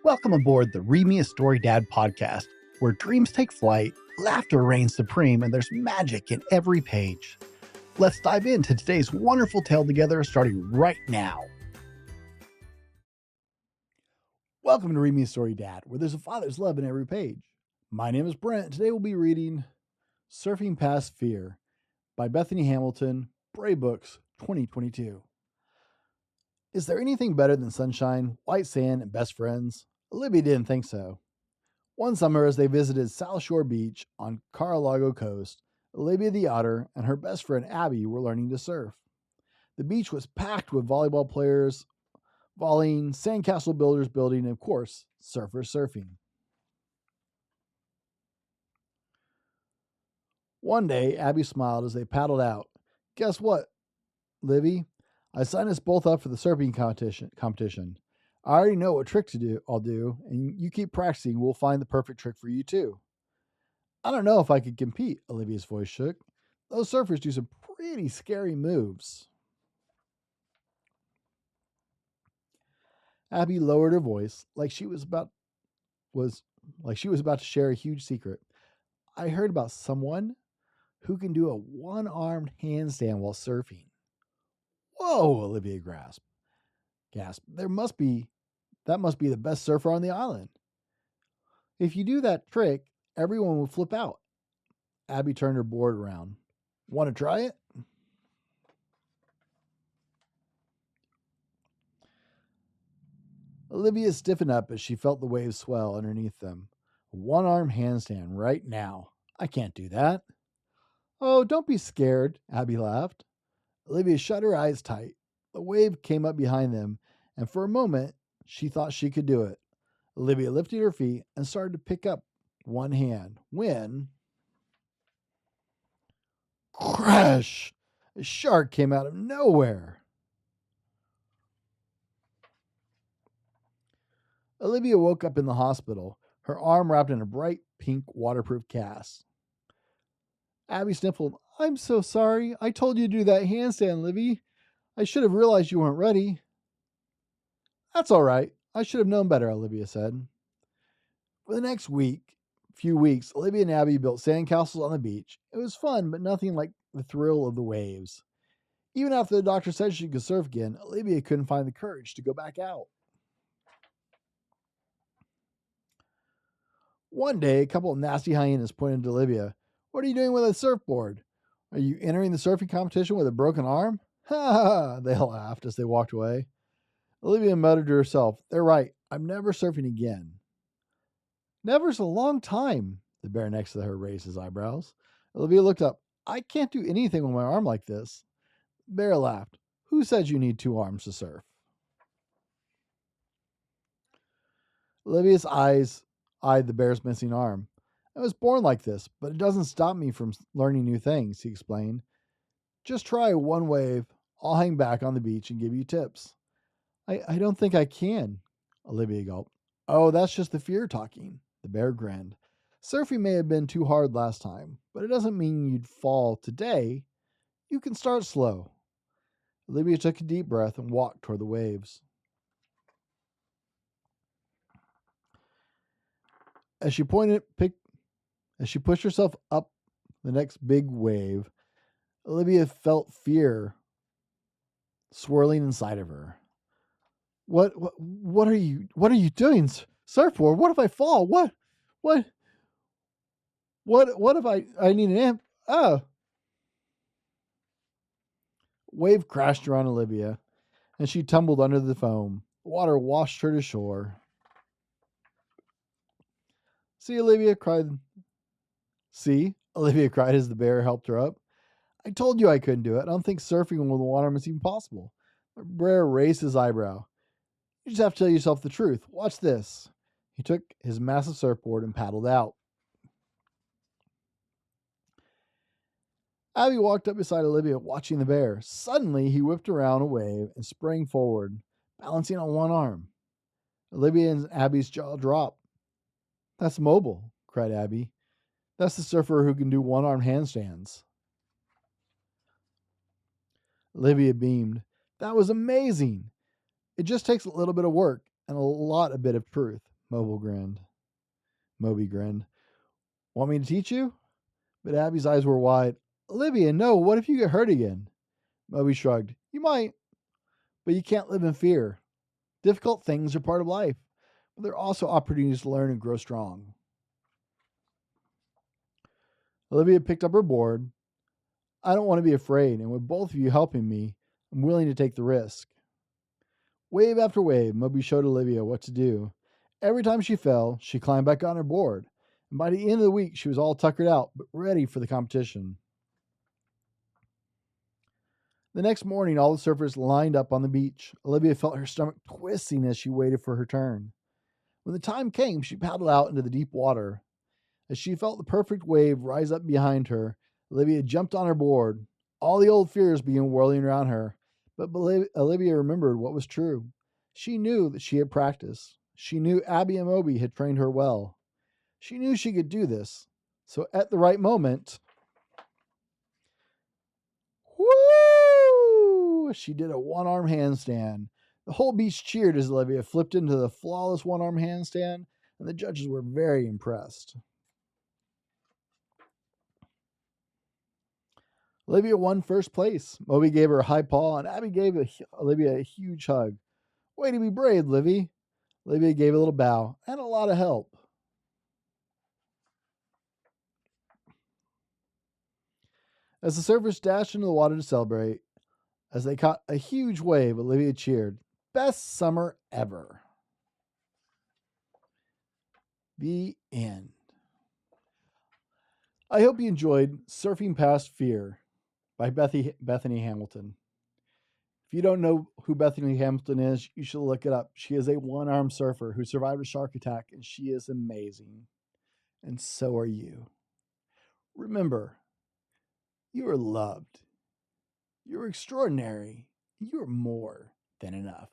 Welcome aboard the Read Me a Story Dad podcast, where dreams take flight, laughter reigns supreme, and there's magic in every page. Let's dive into today's wonderful tale together, starting right now. Welcome to Read Me a Story Dad, where there's a father's love in every page. My name is Brent, and today we'll be reading Surfing Past Fear by Bethany Hamilton, Brave Books, 2022. Is there anything better than sunshine, white sand, and best friends? Olivia didn't think so. One summer, as they visited South Shore Beach on Caralago Coast, Olivia the otter and her best friend Abby were learning to surf. The beach was packed with volleyball players volleying, sandcastle builders building, and of course, surfers surfing. One day, Abby smiled as they paddled out. Guess what, Livy? I signed us both up for the surfing competition. I already know what trick I'll do, and you keep practicing, we'll find the perfect trick for you too. I don't know if I could compete, Olivia's voice shook. Those surfers do some pretty scary moves. Abby lowered her voice like she was about to share a huge secret. I heard about someone who can do a one-armed handstand while surfing. Whoa, Olivia gasped. That must be the best surfer on the island. If you do that trick, everyone will flip out. Abby turned her board around. Want to try it? Olivia stiffened up as she felt the waves swell underneath them. A one-arm handstand right now. I can't do that. Oh, don't be scared, Abby laughed. Olivia shut her eyes tight. The wave came up behind them, and for a moment, she thought she could do it. Olivia lifted her feet and started to pick up one hand when... crash! A shark came out of nowhere. Olivia woke up in the hospital, her arm wrapped in a bright pink waterproof cast. Abby sniffled. I'm so sorry. I told you to do that handstand, Livy. I should have realized you weren't ready. That's all right. I should have known better, Olivia said. For the next few weeks, Olivia and Abby built sandcastles on the beach. It was fun, but nothing like the thrill of the waves. Even after the doctor said she could surf again, Olivia couldn't find the courage to go back out. One day, a couple of nasty hyenas pointed to Olivia. What are you doing with a surfboard? Are you entering the surfing competition with a broken arm? Ha ha ha, they laughed as they walked away. Olivia muttered to herself, they're right, I'm never surfing again. Never's a long time, the bear next to her raised his eyebrows. Olivia looked up. I can't do anything with my arm like this. The bear laughed. Who said you need two arms to surf? Olivia's eyes eyed the bear's missing arm. I was born like this, but it doesn't stop me from learning new things, he explained. Just try one wave. I'll hang back on the beach and give you tips. I don't think I can, Olivia gulped. Oh, that's just the fear talking, the bear grinned. Surfing may have been too hard last time, but it doesn't mean you'd fall today. You can start slow. Olivia took a deep breath and walked toward the waves. As she pushed herself up the next big wave, Olivia felt fear swirling inside of her. What are you doing? Surfboard? What if I fall? What if I need an amp? Oh. Wave crashed around Olivia, and she tumbled under the foam. The water washed her to shore. See, Olivia cried as the bear helped her up. I told you I couldn't do it. I don't think surfing with the water is even possible. The bear raised his eyebrow. You just have to tell yourself the truth. Watch this. He took his massive surfboard and paddled out. Abby walked up beside Olivia, watching the bear. Suddenly, he whipped around a wave and sprang forward, balancing on one arm. Olivia and Abby's jaw dropped. That's mobile, cried Abby. That's the surfer who can do one-armed handstands. Olivia beamed. That was amazing. It just takes a little bit of work and a bit of truth. Moby grinned. Moby grinned. Want me to teach you? But Abby's eyes were wide. Olivia, no, what if you get hurt again? Moby shrugged. You might, but you can't live in fear. Difficult things are part of life, but they're also opportunities to learn and grow strong. Olivia picked up her board. I don't want to be afraid, and with both of you helping me, I'm willing to take the risk. Wave after wave, Moby showed Olivia what to do. Every time she fell, she climbed back on her board, and by the end of the week, she was all tuckered out, but ready for the competition. The next morning, all the surfers lined up on the beach. Olivia felt her stomach twisting as she waited for her turn. When the time came, she paddled out into the deep water. As she felt the perfect wave rise up behind her, Olivia jumped on her board. All the old fears began whirling around her, but Olivia remembered what was true. She knew that she had practiced. She knew Abby and Moby had trained her well. She knew she could do this. So at the right moment, woo! She did a one-arm handstand. The whole beach cheered as Olivia flipped into the flawless one-arm handstand, and the judges were very impressed. Olivia won first place. Moby gave her a high paw, and Abby gave Olivia a huge hug. Way to be brave, Livy. Olivia gave a little bow and a lot of help. As the surfers dashed into the water to celebrate, as they caught a huge wave, Olivia cheered, "Best summer ever." The end. I hope you enjoyed Surfing Past Fear by Bethany Hamilton. If you don't know who Bethany Hamilton is, you should look it up. She is a one-armed surfer who survived a shark attack, and she is amazing. And so are you. Remember, you are loved. You're extraordinary. You are more than enough.